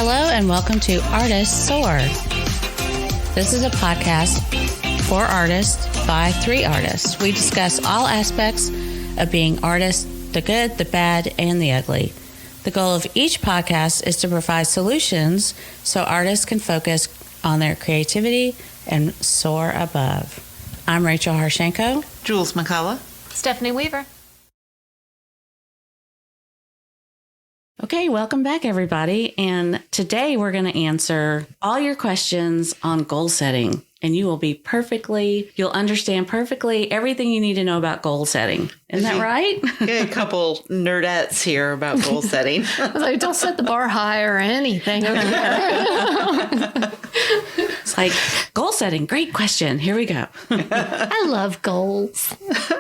Hello and welcome to Artists Soar. This is a podcast for artists by 3 artists. We discuss all aspects of being artists, the good, the bad, and the ugly. The goal of each podcast is to provide solutions so artists can focus on their creativity and soar above. I'm Rachel Harshenko. Jules McCullough. Stephanie Weaver. Okay, welcome back, everybody. And today we're going to answer all your questions on goal setting. And you'll understand perfectly everything you need to know about goal setting. Isn't that right? Yeah, a couple nerdettes here about goal setting. I was like, don't set the bar high or anything over there. It's like, goal setting, great question. Here we go. I love goals.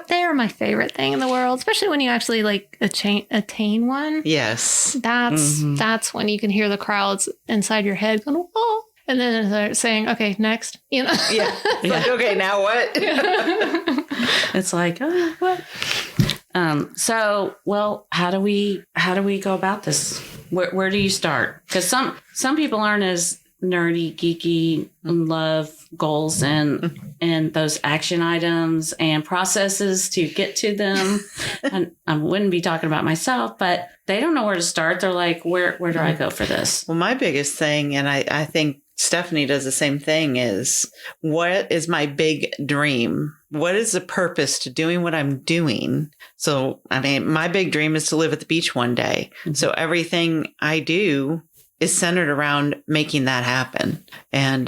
They are my favorite thing in the world, especially when you actually attain one. Yes. That's when you can hear the crowds inside your head going, oh. And then they're saying, okay, next, Yeah. Like, okay, now what? It's like, oh, what? How do we go about this? Where do you start? Because some people aren't as nerdy, geeky, and love goals and those action items and processes to get to them. And I wouldn't be talking about myself, but they don't know where to start. They're like, where do I go for this? Well, my biggest thing, and I think Stephanie does the same thing, is what is my big dream? What is the purpose to doing what I'm doing? So, my big dream is to live at the beach one day. Mm-hmm. So everything I do is centered around making that happen. And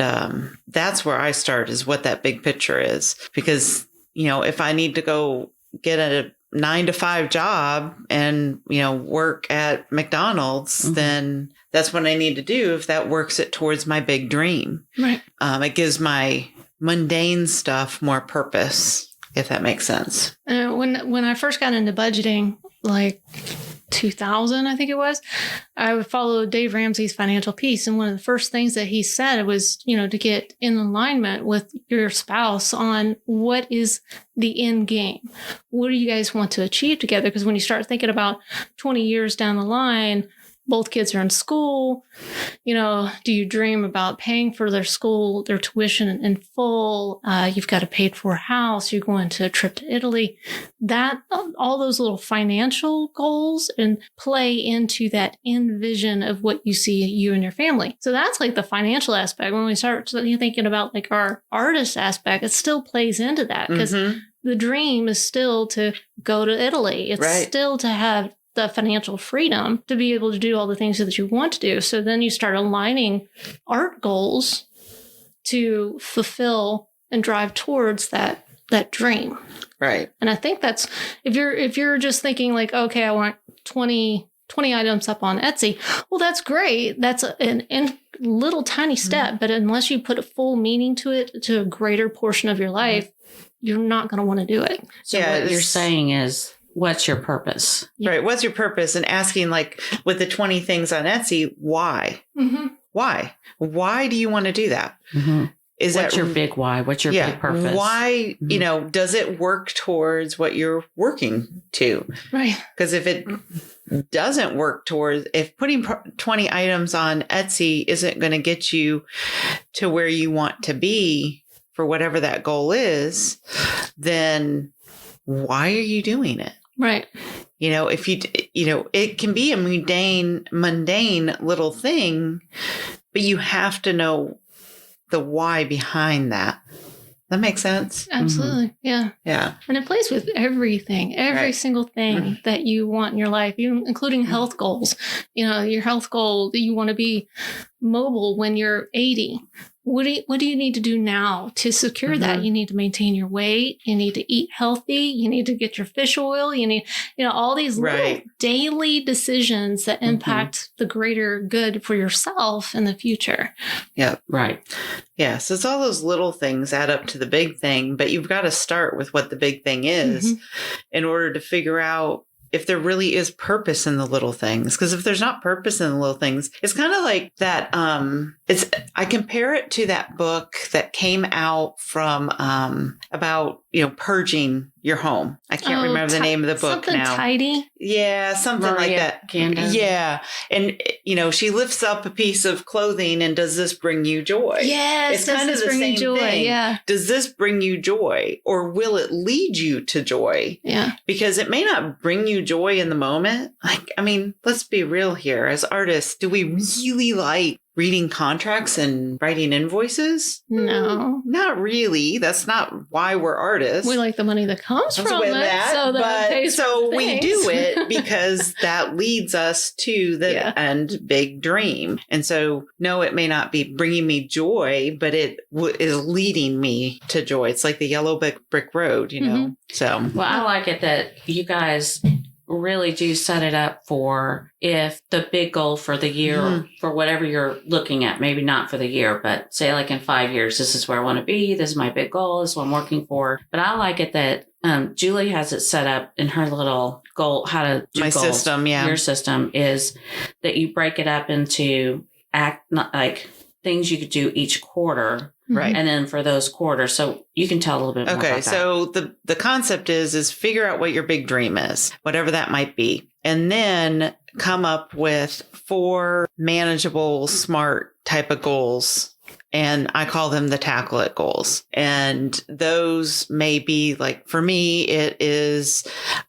that's where I start, is what that big picture is. Because, if I need to go get a 9-to-5 job and, work at McDonald's, mm-hmm. then that's what I need to do if that works it towards my big dream. Right. It gives my mundane stuff more purpose, if that makes sense. When I first got into budgeting, like 2000, I think it was, I would follow Dave Ramsey's Financial Peace. And one of the first things that he said was, to get in alignment with your spouse on what is the end game. What do you guys want to achieve together? Because when you start thinking about 20 years down the line, both kids are in school, do you dream about paying for their school, their tuition in full? You've got a paid for house. You're going to a trip to Italy. All those little financial goals and play into that envision of what you see you and your family. So that's like the financial aspect. When we start thinking about like our artist aspect, it still plays into that because mm-hmm. the dream is still to go to Italy. It's right. still to have the financial freedom to be able to do all the things that you want to do. So then you start aligning art goals to fulfill and drive towards that dream. Right. And I think that's, if you're just thinking like, okay, I want 20 items up on Etsy. Well, that's great. That's a little tiny step, mm-hmm. but unless you put a full meaning to it, to a greater portion of your life, you're not going to want to do it. So what you're saying is, what's your purpose? Right. What's your purpose? And asking, like, with the 20 things on Etsy, why? Mm-hmm. Why? Why do you want to do that? Mm-hmm. What's your big why? What's your big purpose? Why, mm-hmm. Does it work towards what you're working to? Right. Because if it doesn't work towards, if putting 20 items on Etsy isn't going to get you to where you want to be for whatever that goal is, then why are you doing it? Right. If it can be a mundane little thing, but you have to know the why behind that. That makes sense? Absolutely. Mm-hmm. Yeah. Yeah. And it plays with everything, every single thing mm-hmm. that you want in your life, including health goals. Your health goal that you want to be mobile when you're 80. What do you need to do now to secure mm-hmm. that? You need to maintain your weight. You need to eat healthy. You need to get your fish oil. You need, all these little daily decisions that impact mm-hmm. the greater good for yourself in the future. Yeah. Right. Yeah. So it's all those little things add up to the big thing, but you've got to start with what the big thing is mm-hmm. in order to figure out if there really is purpose in the little things. Because if there's not purpose in the little things, it's kind of like that. I compare it to that book that came out from about purging your home. I can't remember the name of the book something now. Tidy. Yeah, something like that. Candace. Yeah. And, she lifts up a piece of clothing and does this bring you joy? Yes. It's kind of the same thing. Yeah. Does this bring you joy or will it lead you to joy? Yeah. Because it may not bring you joy in the moment. Let's be real here. As artists, do we really like reading contracts and writing invoices? No. Not really. That's not why we're artists. We like the money that comes from it. So we do it because that leads us to the end big dream. And so, no, it may not be bringing me joy, but it is leading me to joy. It's like the yellow brick road, Mm-hmm. So, well, I like it that you guys really do set it up for if the big goal for the year for whatever you're looking at, maybe not for the year, but say like in 5 years, this is where I want to be. This is my big goal. This is what I'm working for. But I like it that Julie has it set up in her little goal, how to do my goals. system. Yeah. Your system is that you break it up into things you could do each quarter. Right. And then for those quarters. So you can tell a little bit more about that. So the concept is figure out what your big dream is, whatever that might be. And then come up with 4 manageable, smart type of goals. And I call them the Tacklet Goals. And those may be like, for me, it is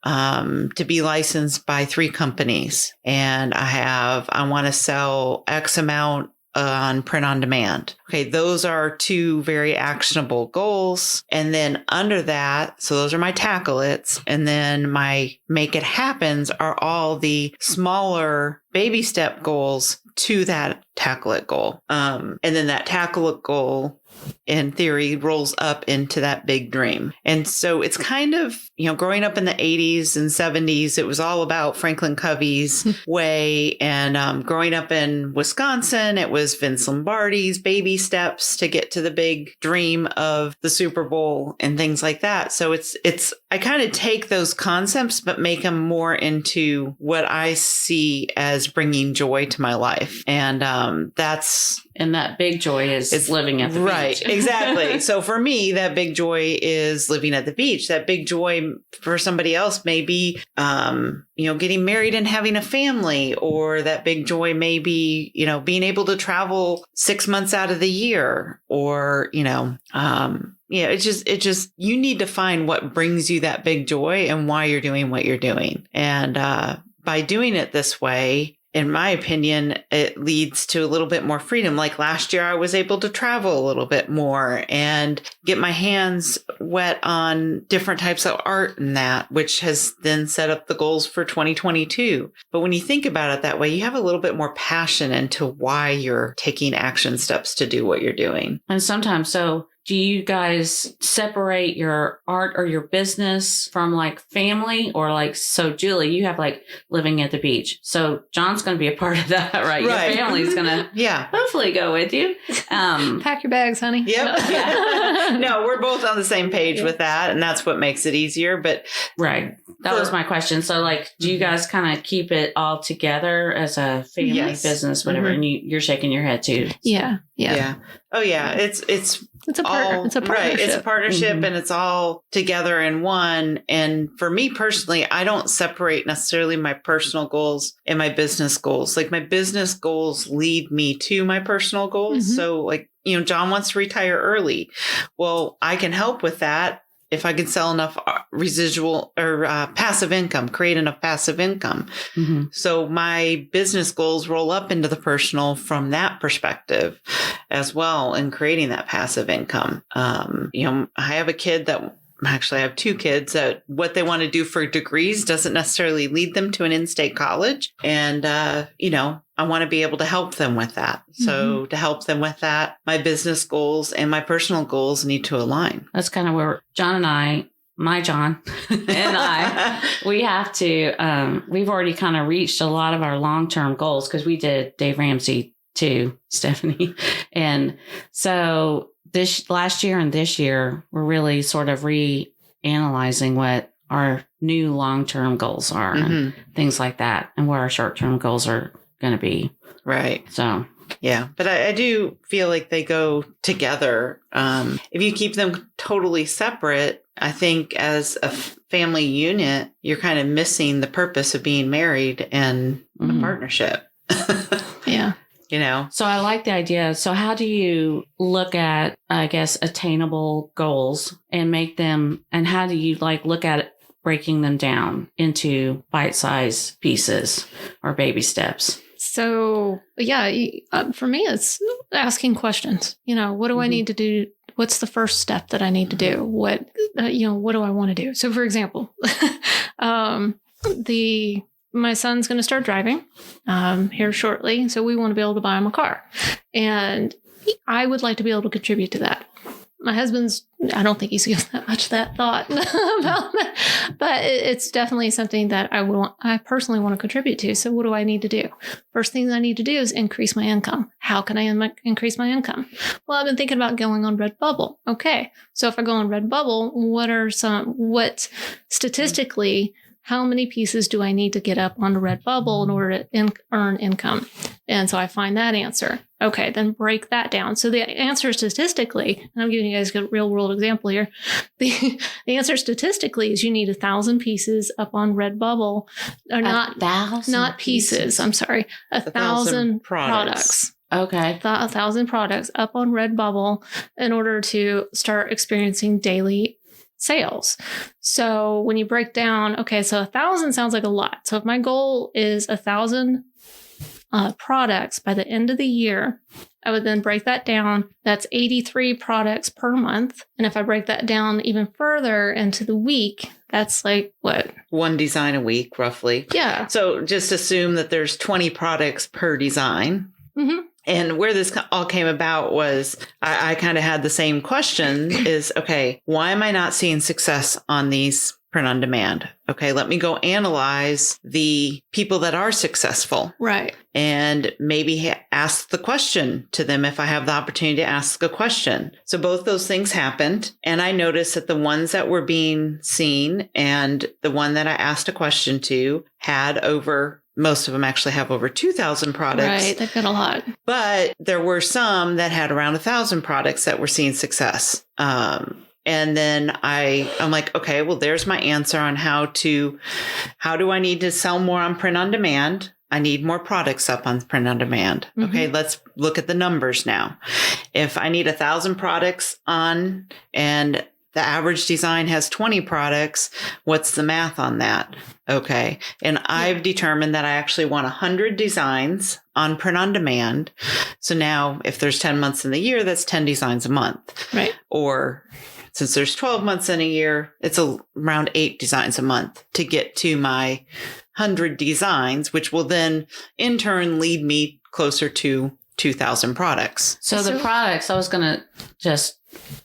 to be licensed by 3 companies. And I want to sell X amount on print on demand. Okay, those are 2 very actionable goals. And then under that, so those are my tacklets. And then my make it happens are all the smaller baby step goals to that tacklet goal. And then that tacklet goal, in theory, rolls up into that big dream. And so it's kind of, growing up in the 80s and 70s, it was all about Franklin Covey's way. And growing up in Wisconsin, it was Vince Lombardi's baby steps to get to the big dream of the Super Bowl and things like that. So I kind of take those concepts, but make them more into what I see as bringing joy to my life. And and that big joy is living at the beach. Right, exactly. So for me, that big joy is living at the beach. That big joy for somebody else may be, getting married and having a family, or that big joy may be, being able to travel 6 months out of the year, or, it's just, you need to find what brings you that big joy and why you're doing what you're doing. And by doing it this way, in my opinion, it leads to a little bit more freedom. Like last year, I was able to travel a little bit more and get my hands wet on different types of art and that, which has then set up the goals for 2022. But when you think about it that way, you have a little bit more passion into why you're taking action steps to do what you're doing. And sometimes, so do you guys separate your art or your business from like family, or like, so Julie, you have like living at the beach. So John's going to be a part of that, right? Your family's going to hopefully go with you. Pack your bags, honey. Yep. Yeah. No, we're both on the same page with that. And that's what makes it easier. But right. That was my question. So like, do you guys kind of keep it all together as a family business, whatever? And you're shaking your head too. Yeah. Oh yeah. It's a partner. It's a partnership. Right. It's a partnership and it's all together in one. And for me personally, I don't separate necessarily my personal goals and my business goals. Like my business goals lead me to my personal goals. So like, John wants to retire early. Well, I can help with that if I can sell enough residual or passive income, create enough passive income. So my business goals roll up into the personal from that perspective as well, in creating that passive income. I have a kid that actually I have 2 kids that what they want to do for degrees doesn't necessarily lead them to an in-state college. And, I want to be able to help them with that. So to help them with that, my business goals and my personal goals need to align. That's kind of where John and I, my John and I, we have to, we've already kind of reached a lot of our long-term goals because we did Dave Ramsey too, Stephanie. And so this last year and this year, we're really sort of reanalyzing what our new long-term goals are and things like that, and where our short-term goals are going to be. Right. So Yeah. But I do feel like they go together. If you keep them totally separate, I think as a family unit, you're kind of missing the purpose of being married and a partnership. Yeah. You know? So I like the idea. So how do you look at, I guess, attainable goals and make them, and how do you like look at it, breaking them down into bite-sized pieces or baby steps? So, yeah, for me, it's asking questions. You know, what do I need to do? What's the first step that I need to do? What do I want to do? So, for example, my son's going to start driving here shortly. So we want to be able to buy him a car. And I would like to be able to contribute to that. My husband's, I don't think he's given that much that thought about that, but it's definitely something that I personally want to contribute to. So what do I need to do? First thing I need to do is increase my income. How can I increase my income? Well, I've been thinking about going on Redbubble. Okay. So if I go on Redbubble, what statistically, how many pieces do I need to get up on Redbubble in order to earn income? And so I find that answer. Okay, then break that down. So the answer statistically, and I'm giving you guys a real world example here. The answer statistically is you need 1,000 pieces up on Redbubble, or not pieces. I'm sorry, 1,000 products. Okay. 1,000 products up on Redbubble in order to start experiencing daily sales. So when you break down, okay, so 1,000 sounds like a lot. So if my goal is 1,000 products by the end of the year, I would then break that down. That's 83 products per month. And if I break that down even further into the week, that's like what? One design a week, roughly. Yeah. So just assume that there's 20 products per design. Mm-hmm. And where this all came about was I kind of had the same question is, okay, why am I not seeing success on these print on demand? Okay, let me go analyze the people that are successful. Right. And maybe ask the question to them if I have the opportunity to ask a question. So both those things happened. And I noticed that the ones that were being seen and the one that I asked a question to most of them actually have over 2,000 products. Right. They've got a lot. But there were some that had around 1,000 products that were seeing success. And then I'm like, okay, well, there's my answer on how do I need to sell more on print on demand? I need more products up on print on demand. Mm-hmm. Okay, let's look at the numbers now. If I need 1,000 products on and the average design has 20 products, what's the math on that? Okay. And I've determined that I actually want 100 designs on print on demand. So now if there's 10 months in the year, that's 10 designs a month. Right. Or since there's 12 months in a year, it's around 8 designs a month to get to my 100 designs, which will then in turn lead me closer to 2,000 products. So the products, I was going to just,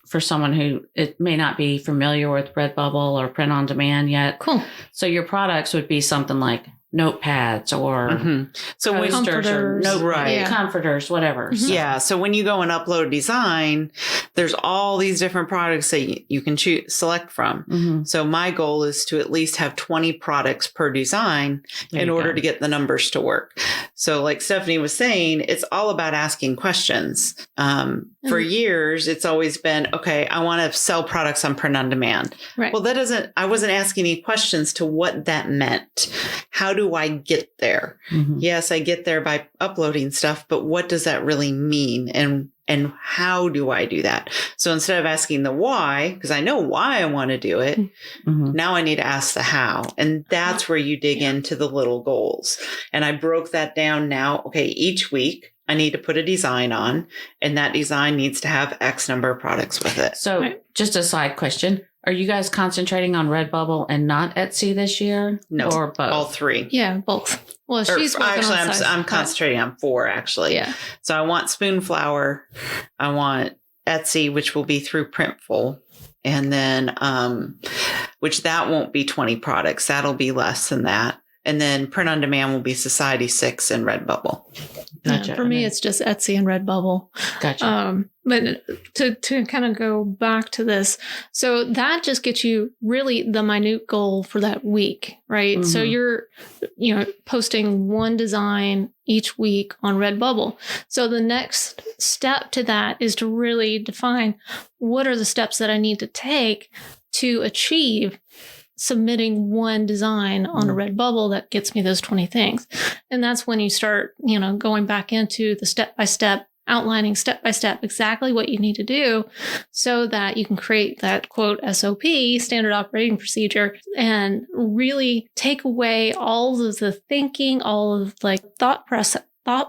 for someone who it may not be familiar with Redbubble or print on demand yet. Cool. So your products would be something like notepads or posters or comforters, whatever. Mm-hmm. Yeah. So when you go and upload design, there's all these different products that you can select from. Mm-hmm. So my goal is to at least have 20 products per design in order to get the numbers to work. So like Stephanie was saying, it's all about asking questions. For years, it's always been, okay, I want to sell products on print on demand. Right. Well, I wasn't asking any questions to what that meant. How do I get there? Mm-hmm. Yes, I get there by uploading stuff, but what does that really mean? And how do I do that? So instead of asking the why, because I know why I want to do it, now I need to ask the how. And that's where you dig into the little goals. And I broke that down now. Okay, each week I need to put a design on, and that design needs to have X number of products with it. So just a side question. Are you guys concentrating on Redbubble and not Etsy this year? No, or both? All three. Yeah, both. Well, I'm concentrating on 4 actually. Yeah. So I want Spoonflower. I want Etsy, which will be through Printful. And then, which that won't be 20 products. That'll be less than that. And then print on demand will be Society 6 and Redbubble. Gotcha. For me, it's just Etsy and Redbubble. Gotcha. But to kind of go back to this, so that just gets you really the minute goal for that week, right? So you're, posting one design each week on Redbubble. So the next step to that is to really define what are the steps that I need to take to achieve submitting one design on a Redbubble that gets me those 20 things. And that's when you start, going back into the step-by-step, outlining step-by-step exactly what you need to do so that you can create that quote SOP, standard operating procedure, and really take away all of the thinking, all of thought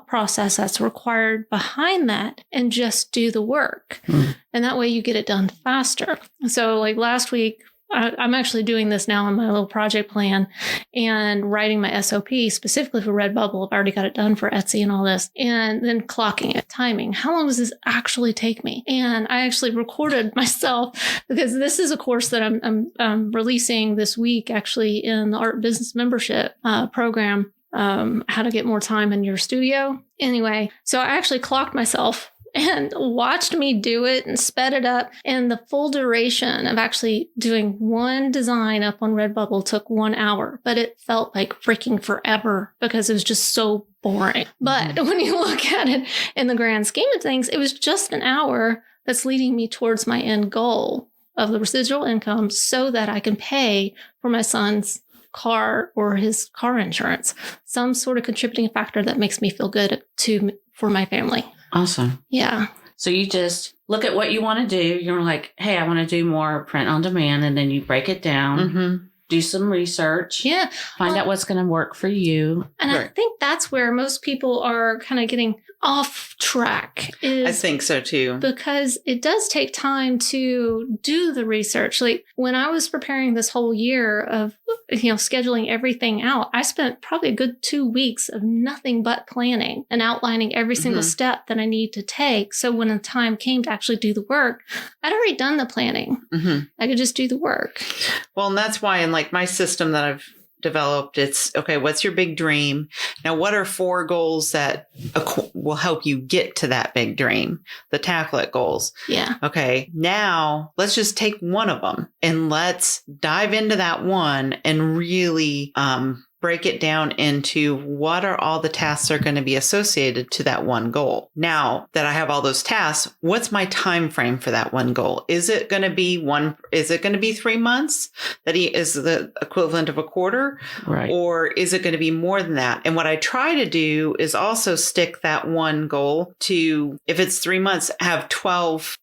process that's required behind that and just do the work. And that way you get it done faster. So last week, I'm actually doing this now in my little project plan and writing my SOP specifically for Redbubble. I've already got it done for Etsy and all this. And then clocking it, timing. How long does this actually take me? And I actually recorded myself because this is a course that I'm releasing this week actually in the Art Business Membership program, how to get more time in your studio. Anyway, so I actually clocked myself and watched me do it and sped it up. And the full duration of actually doing one design up on Redbubble took 1 hour, but it felt like freaking forever because it was just so boring. But when you look at it in the grand scheme of things, it was just an hour that's leading me towards my end goal of the residual income so that I can pay for my son's car or his car insurance, some sort of contributing factor that makes me feel good for my family. Awesome. Yeah. So you just look at what you want to do. You're like, hey, I want to do more print on demand. And then you break it down, do some research. Yeah. Find out what's going to work for you. And I think that's where most people are kind of getting off track. I think so too. Because it does take time to do the research. Like when I was preparing this whole year of, scheduling everything out, I spent probably a good 2 weeks of nothing but planning and outlining every single step that I need to take. So when the time came to actually do the work, I'd already done the planning. I could just do the work. Well, and that's why in my system that I've developed, it's okay, what's your big dream? Now, what are 4 goals that will help you get to that big dream? The Tacklet Goals. Yeah. Okay. Now let's just take one of them and let's dive into that one and really, break it down into what are all the tasks that are going to be associated to that one goal. Now that I have all those tasks, what's my time frame for that one goal? Is it going to be 3 months? That is the equivalent of a quarter? Right. Or is it going to be more than that? And what I try to do is also stick that one goal to, if it's 3 months, have 12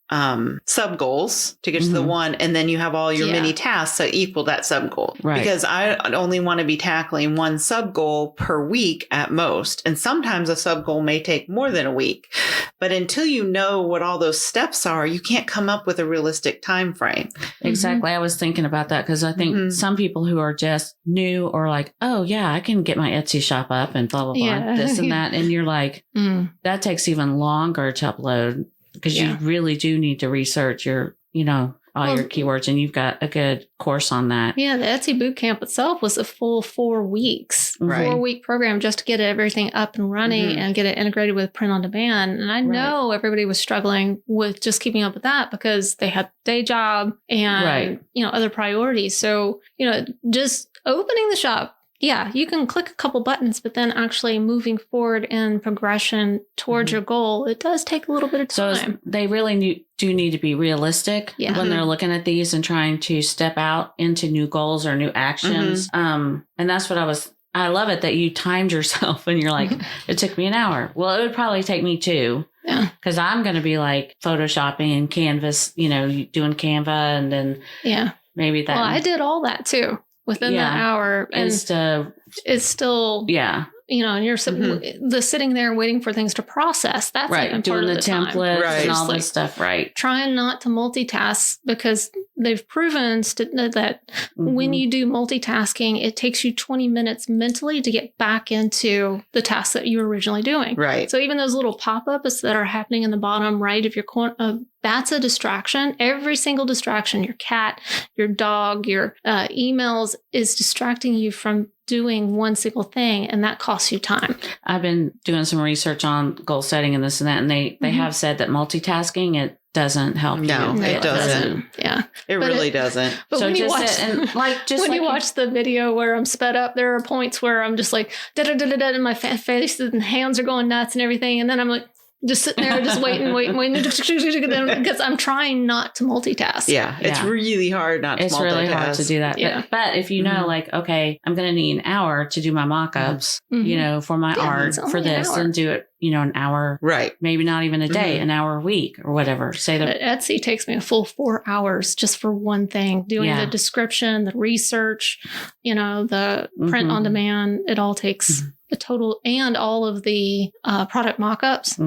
sub goals to get to the one, and then you have all your mini tasks that equal that sub goal. Right. Because I only want to be tackling one sub goal per week at most, and sometimes a sub goal may take more than a week. But until you know what all those steps are, you can't come up with a realistic time frame. Exactly. I was thinking about that because I think some people who are just new or like, oh yeah, I can get my Etsy shop up and blah blah blah, this and that, and you're like, that takes even longer to upload. Because you really do need to research your, all your keywords, and you've got a good course on that. Yeah, the Etsy Bootcamp itself was a full 4 weeks, 4-week program just to get everything up and running and get it integrated with print on demand. And I know everybody was struggling with just keeping up with that because they had day job and, other priorities. So, just opening the shop. Yeah, you can click a couple buttons, but then actually moving forward in progression towards your goal, it does take a little bit of time. So they really do need to be realistic when they're looking at these and trying to step out into new goals or new actions. And that's what I love it that you timed yourself and you're like, it took me an hour. Well, it would probably take me 2. Yeah. Because I'm going to be like photoshopping and Canvas, doing Canva and then maybe that. Well, I did all that too. Within that hour. And it's still and you're the sitting there waiting for things to process. That's right. even Doing part the of the templates Right. and all Just this stuff. Right. Trying not to multitask, because they've proven that when you do multitasking, it takes you 20 minutes mentally to get back into the task that you were originally doing. Right. So even those little pop-ups that are happening in the bottom right of your corner, that's a distraction. Every single distraction, your cat, your dog, your emails, is distracting you from doing one single thing, and that costs you time. I've been doing some research on goal setting and this and that, and they have said that multitasking, it doesn't help you. No, it doesn't. Yeah. It really doesn't. But So when you just watch, sit and you watch the video where I'm sped up, there are points where I'm just like da da da da da, and my face and hands are going nuts and everything, and then I'm like just sitting there, just waiting, because I'm trying not to multitask. Yeah, it's really hard not to multitask. It's really hard to do that. Yeah. But if you know, like, okay, I'm going to need an hour to do my mock-ups, for my art, it's only for an this, hour. and do it, an hour, Right. maybe not even a day, an hour a week or whatever. Say that. But Etsy takes me a full 4 hours just for one thing, doing the description, the research, the print on demand. It all takes a total, and all of the product mock-ups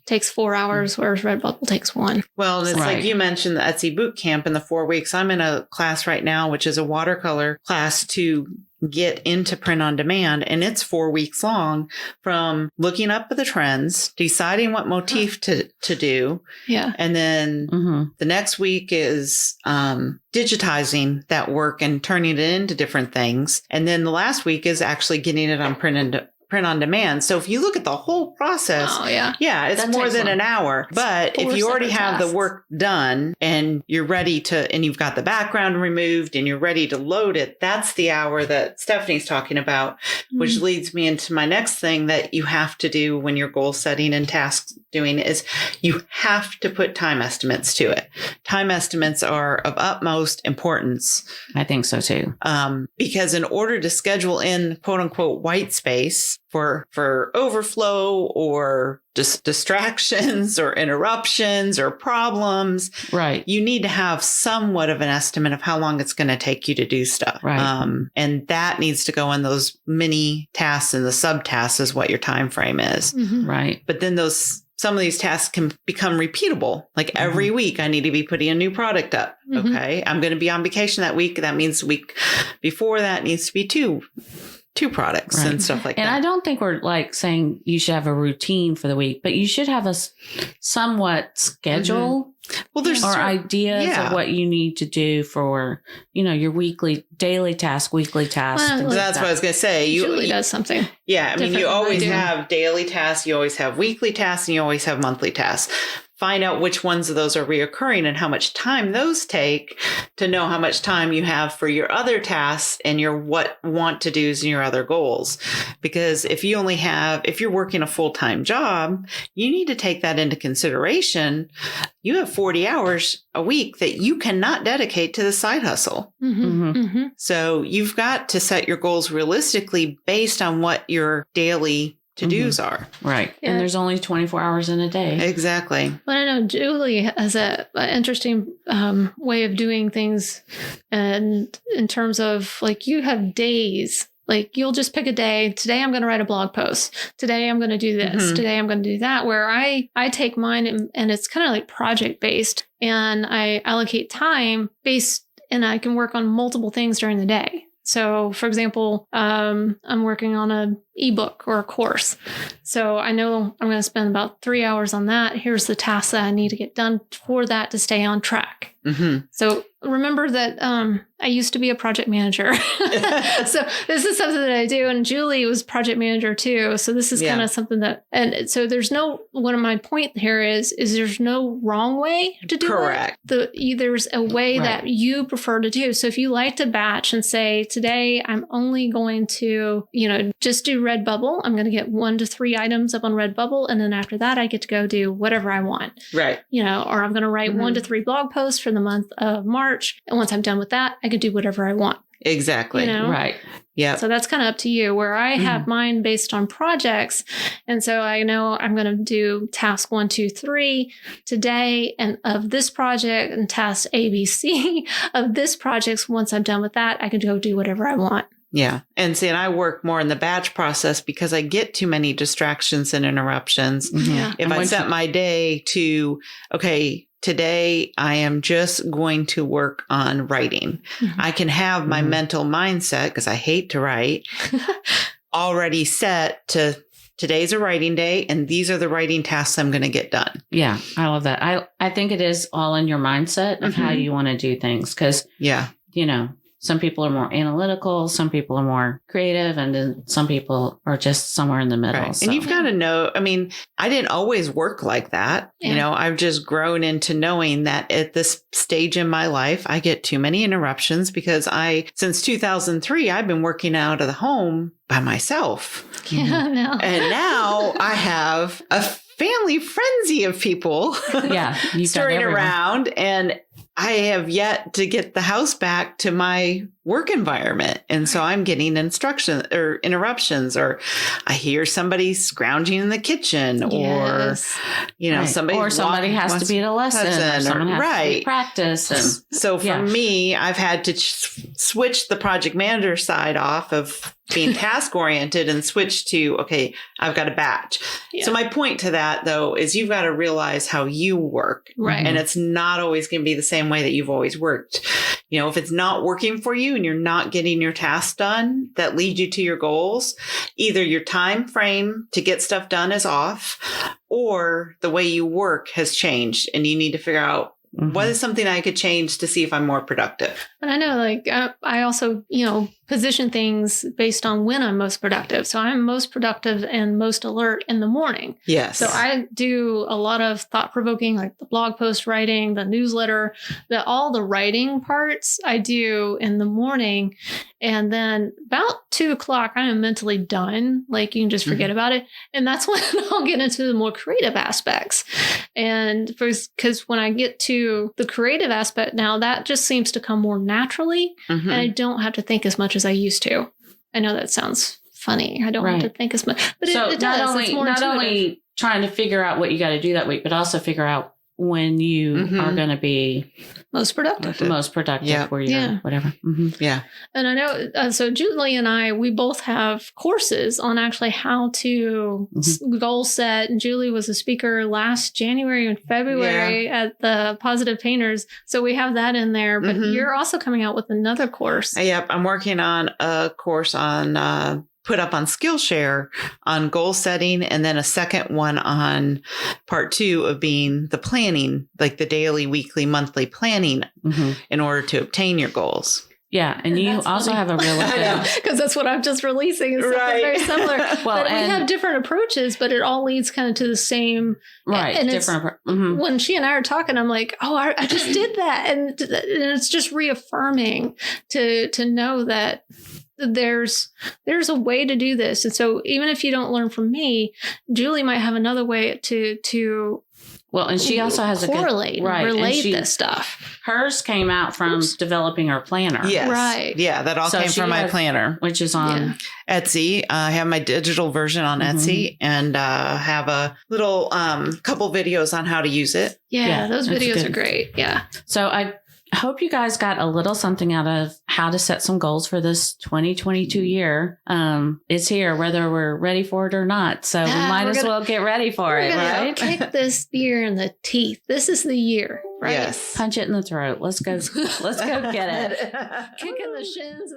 takes 4 hours, whereas Redbubble takes 1. Well, and it's Right. like you mentioned the Etsy Bootcamp in the 4 weeks. I'm in a class right now, which is a watercolor class to get into print on demand. And it's 4 weeks long, from looking up the trends, deciding what motif to do. Yeah. And then the next week is digitizing that work and turning it into different things. And then the last week is actually getting it on print on demand. So if you look at the whole process, it's That more takes than long. an hour. But if 4 you already separate have tasks. the work done and you're ready to, and you've got the background removed and you're ready to load it, that's the hour that Stephanie's talking about, which leads me into my next thing that you have to do when you're goal setting and task doing is you have to put time estimates to it. Time estimates are of utmost importance. I think so too. Because in order to schedule in quote unquote white space for overflow or just distractions or interruptions or problems, Right. you need to have somewhat of an estimate of how long it's going to take you to do stuff. Right. And that needs to go in those mini tasks, and the subtasks is what your time frame is. Right. But then some of these tasks can become repeatable. Like every week I need to be putting a new product up. Okay. I'm going to be on vacation that week. That means the week before that needs to be two products and stuff like and that. I don't think we're like saying you should have a routine for the week, but you should have a somewhat schedule Well, there's or ideas of what you need to do for, your daily task, weekly task. Well, things like That's that. what I was going to say. Julie does something. Yeah. I mean, different you than I always do. have daily tasks, you always have weekly tasks, and you always have monthly tasks. Find out which ones of those are reoccurring and how much time those take to know how much time you have for your other tasks and your want to do's and your other goals. Because if you're working a full-time job, you need to take that into consideration. You have 40 hours a week that you cannot dedicate to the side hustle. So you've got to set your goals realistically based on what your daily to-dos are. Right. Yeah. And there's only 24 hours in a day. Exactly. But I know Julie has an interesting way of doing things, and in terms of like you have days. Like you'll just pick a day. Today I'm going to write a blog post. Today I'm going to do this. Today I'm going to do that. Where I take mine and it's kind of like project based, and I allocate time based, and I can work on multiple things during the day. So, for example, I'm working on an ebook or a course. So I know I'm going to spend about 3 hours on that. Here's the tasks that I need to get done for that to stay on track. So remember that I used to be a project manager. So this is something that I do. And Julie was project manager too. So this is kind of something that, and so one of my point here is there's no wrong way to do Correct. it. There's a way that you prefer to do. So if you like to batch and say, today I'm only going to, just do Redbubble. I'm going to get 1 to 3 items up on Redbubble. And then after that, I get to go do whatever I want. Right. Or I'm going to write 1 to 3 blog posts for the month of March. And once I'm done with that, I could do whatever I want. Exactly. Right. Yeah. So that's kind of up to you, where I have mine based on projects. And so I know I'm going to do task 1, 2, 3 today and of this project, and task ABC of this project. Once I'm done with that, I can go do whatever I want. Yeah. And see, and I work more in the batch process because I get too many distractions and interruptions. Yeah. If I set my day to, okay, today I am just going to work on writing. I can have my mental mindset, because I hate to write, already set to today's a writing day and these are the writing tasks I'm going to get done. Yeah, I love that. I think it is all in your mindset of how you want to do things. Because, you know, some people are more analytical, some people are more creative, and then some people are just somewhere in the middle. Right. So. And you've got to know, I mean, I didn't always work like that. Yeah. You know, I've just grown into knowing that at this stage in my life, I get too many interruptions because since 2003, I've been working out of the home by myself. Yeah, no. And now I have a family frenzy of people starting around, and I have yet to get the house back to my work environment. And so I'm getting instruction or interruptions, or I hear somebody scrounging in the kitchen, or, you know, somebody has to be at a lesson, or someone has to be practice. And, so for me, I've had to switch the project manager side off of being task oriented and switch to, okay, I've got a batch. Yeah. So my point to that though, is you've got to realize how you work. Right. And it's not always going to be the same way that you've always worked. You know, if it's not working for you and you're not getting your tasks done that lead you to your goals, either your time frame to get stuff done is off, or the way you work has changed and you need to figure out what is something I could change to see if I'm more productive. And I know, like, I also, you know, position things based on when I'm most productive. So I'm most productive and most alert in the morning. Yes. So I do a lot of thought-provoking, like the blog post writing, the newsletter, all the writing parts I do in the morning. And then about 2:00, I am mentally done. Like, you can just forget about it. And that's when I'll get into the more creative aspects. And because when I get to the creative aspect now, that just seems to come more naturally. And I don't have to think as much as I used to. I know that sounds funny. I don't have to think as much, but it does. It's more not only trying to figure out what you got to do that week, but also figure out when you are going to be most productive, where you're whatever. Yeah. And I know, so Julie and I, we both have courses on actually how to goal set. And Julie was a speaker last January and February at the Positive Painters. So we have that in there, but you're also coming out with another course. Yep. I'm working on a course on, put up on Skillshare on goal setting, and then a second one on part 2 of being the planning, like the daily, weekly, monthly planning in order to obtain your goals. Yeah. And you also have a really good... Because that's what I'm just releasing. Is something very similar. Well, but we have different approaches, but it all leads kind of to the same... Right. And different. When she and I are talking, I'm like, oh, I just did that. And it's just reaffirming to know that there's a way to do this. And so even if you don't learn from me, Julie might have another way to well, and she also has correlate, a good, relate this stuff. Hers came out from developing her planner. Yes. Right. Yeah, that all came from my planner, which is on Etsy. I have my digital version on Etsy, and have a little couple videos on how to use it. Yeah, those videos are great. Yeah. So I hope you guys got a little something out of how to set some goals for this 2022 year. It's here, whether we're ready for it or not. So we might as well get ready for it, right? Kick this year in the teeth. This is the year, right? Yes. Punch it in the throat. Let's go. Let's go get it. Kicking the shins.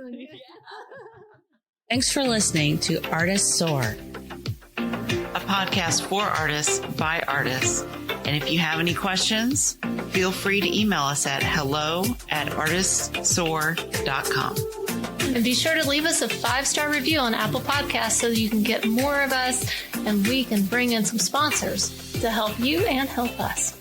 Thanks for listening to Artists Soar, a podcast for artists by artists. And if you have any questions, feel free to email us at hello@artistssoar.com. And be sure to leave us a 5-star review on Apple Podcasts so you can get more of us and we can bring in some sponsors to help you and help us.